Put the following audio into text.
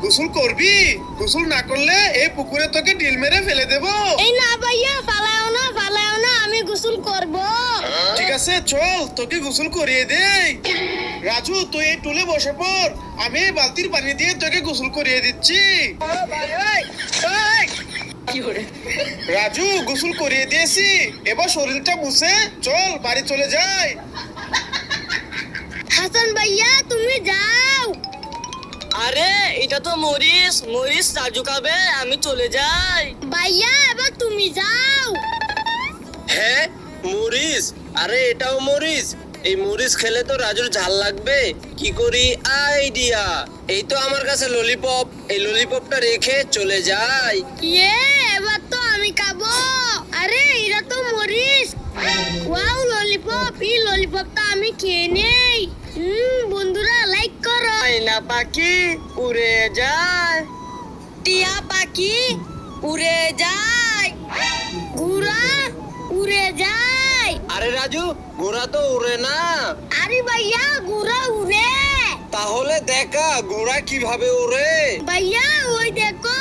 গোসল করবি? গোসল না করলে এই পুকুরে তোকে ডিল মেরে ফেলে দেবো। এই না ভাইয়া, পালাও না, আমি গোসল করব। ঠিক আছে চল, তোকে গোসল করিয়ে দেই। রাজু তুই এই টুলে বসে পড়, আমি এই বালতির পানি দিয়ে তোকে গোসল করিয়ে দিচ্ছি। রাজু গোসল করিয়ে দিয়েছি, এবার শরীরটা মুছে চল বাড়ি চলে যাই। হাসান ভাইয়া তুমি যাও। আরে এটা তো মরিস, মরিস রাজু খাবে, আমি চলে যাই। ভাইয়া এবার তুমি যাও। হ্যাঁ মরিচ, আরে এটাও মরিচ। এই মরিচ খেলে তো রাজুর ঝাল লাগবে, কি করি আইডিয়া। এই তো আমার কাছে ললিপপ, এই ললিপপটা রেখে চলে যাই। ইয়ে, এবার তো আমি খাবো। আরে এটা তো মরিস। ওয়াও ললিপপ, এই ললিপপটা আমি খেয়ে নেই। বন্ধুরা লাইক করো। আয়না পাখি উড়ে যায়, টিয়া পাখি উড়ে যায়, ঘোড়া উড়ে যায়। আরে রাজু, ঘোড়া তো উড়ে না। আরে ভাইয়া ঘোড়া উড়ে। তাহলে দেখা ঘোড়া কিভাবে ওড়ে। ভাইয়া ওই দেখো।